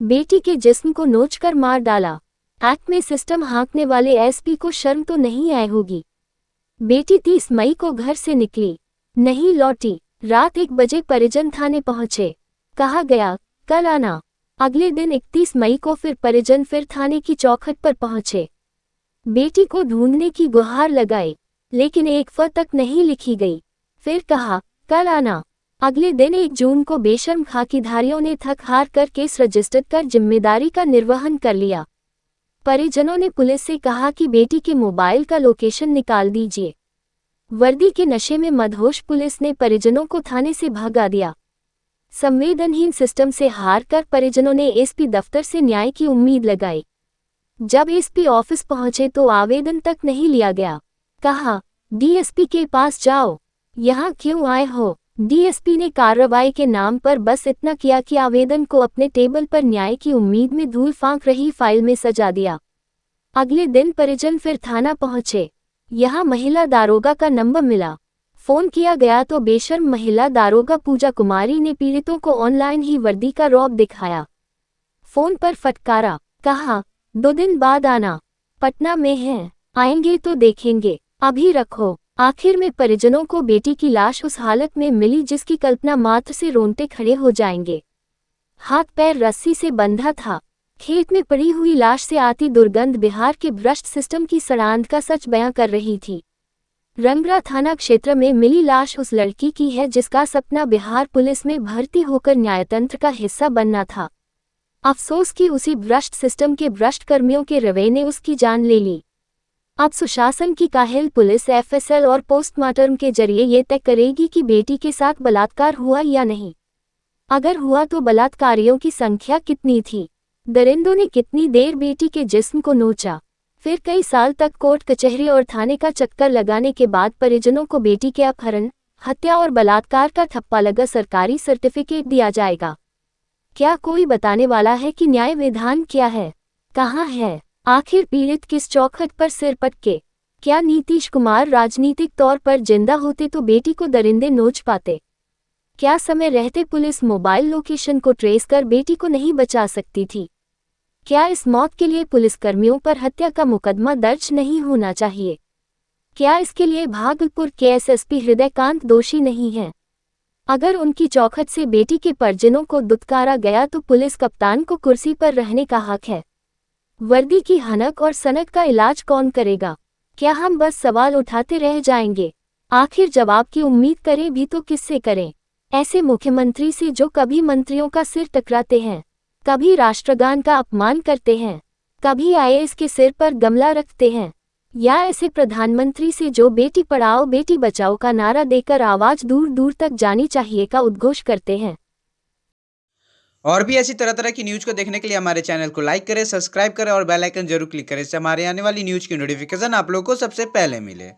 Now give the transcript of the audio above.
बेटी के जिस्म को नोचकर मार डाला। एक्ट में सिस्टम हाँकने वाले एसपी को शर्म तो नहीं आई होगी। बेटी 30 मई को घर से निकली, नहीं लौटी। रात 1 बजे परिजन थाने पहुंचे। कहा गया कल आना। अगले दिन 31 मई को परिजन थाने की चौखट पर पहुंचे। बेटी को ढूंढने की गुहार लगाई, लेकिन एक फ तक नहीं लिखी गई। फिर कहा कल आना। अगले दिन 1 जून को बेशर्म खाकीधारियों ने थक हार कर केस रजिस्टर कर जिम्मेदारी का निर्वहन कर लिया। परिजनों ने पुलिस से कहा कि बेटी के मोबाइल का लोकेशन निकाल दीजिए। वर्दी के नशे में मदहोश पुलिस ने परिजनों को थाने से भगा दिया। संवेदनहीन सिस्टम से हार कर परिजनों ने एसपी दफ्तर से न्याय की उम्मीद लगाई। जब एसपी ऑफिस पहुंचे तो आवेदन तक नहीं लिया गया। कहा डीएसपी के पास जाओ, यहाँ क्यों आए हो। डीएसपी ने कार्रवाई के नाम पर बस इतना किया कि आवेदन को अपने टेबल पर न्याय की उम्मीद में धूल फांक रही फाइल में सजा दिया। अगले दिन परिजन फिर थाना पहुंचे। यहाँ महिला दारोगा का नंबर मिला। फोन किया गया तो बेशर्म महिला दारोगा पूजा कुमारी ने पीड़ितों को ऑनलाइन ही वर्दी का रौब दिखाया। फोन पर फटकारा, कहा 2 दिन बाद आना, पटना में हैं, आएंगे तो देखेंगे, अभी रखो। आखिर में परिजनों को बेटी की लाश उस हालत में मिली जिसकी कल्पना मात्र से रोंगटे खड़े हो जाएंगे। हाथ पैर रस्सी से बंधा था। खेत में पड़ी हुई लाश से आती दुर्गंध बिहार के भ्रष्ट सिस्टम की सड़ांध का सच बयां कर रही थी। रंगरा थाना क्षेत्र में मिली लाश उस लड़की की है जिसका सपना बिहार पुलिस में भर्ती होकर न्यायतंत्र का हिस्सा बनना था। अफसोस कि उसी भ्रष्ट सिस्टम के भ्रष्ट कर्मियों के रवैये ने उसकी जान ले ली। अब सुशासन की काहिल पुलिस एफएसएल और पोस्टमार्टम के जरिए ये तय करेगी कि बेटी के साथ बलात्कार हुआ या नहीं। अगर हुआ तो बलात्कारियों की संख्या कितनी थी, दरिंदों ने कितनी देर बेटी के जिस्म को नोचा। फिर कई साल तक कोर्ट कचहरी और थाने का चक्कर लगाने के बाद परिजनों को बेटी के अपहरण, हत्या और बलात्कार का ठप्पा लगा सरकारी सर्टिफिकेट दिया जाएगा। क्या कोई बताने वाला है कि न्याय विधान क्या है, कहाँ है? आखिर पीड़ित किस चौखट पर सिर पटके? क्या नीतीश कुमार राजनीतिक तौर पर जिंदा होते तो बेटी को दरिंदे नोच पाते? क्या समय रहते पुलिस मोबाइल लोकेशन को ट्रेस कर बेटी को नहीं बचा सकती थी? क्या इस मौत के लिए पुलिसकर्मियों पर हत्या का मुकदमा दर्ज नहीं होना चाहिए? क्या इसके लिए भागलपुर के एसएसपी हृदयकांत दोषी नहीं हैं? अगर उनकी चौखट से बेटी के परिजनों को दुत्कारा गया तो पुलिस कप्तान को कुर्सी पर रहने का हक है। वर्दी की हनक और सनक का इलाज कौन करेगा? क्या हम बस सवाल उठाते रह जाएंगे? आखिर जवाब की उम्मीद करें भी तो किससे करें? ऐसे मुख्यमंत्री से जो कभी मंत्रियों का सिर टकराते हैं, कभी राष्ट्रगान का अपमान करते हैं, कभी आईएएस के सिर पर गमला रखते हैं, या ऐसे प्रधानमंत्री से जो बेटी पढ़ाओ बेटी बचाओ का नारा देकर आवाज दूर दूर तक जानी चाहिए का उद्घोष करते हैं। और भी ऐसी तरह तरह की न्यूज़ को देखने के लिए हमारे चैनल को लाइक करें, सब्सक्राइब करें और बेल आइकन जरूर क्लिक करें। इससे हमारे आने वाली न्यूज़ की नोटिफिकेशन आप लोगों को सबसे पहले मिले।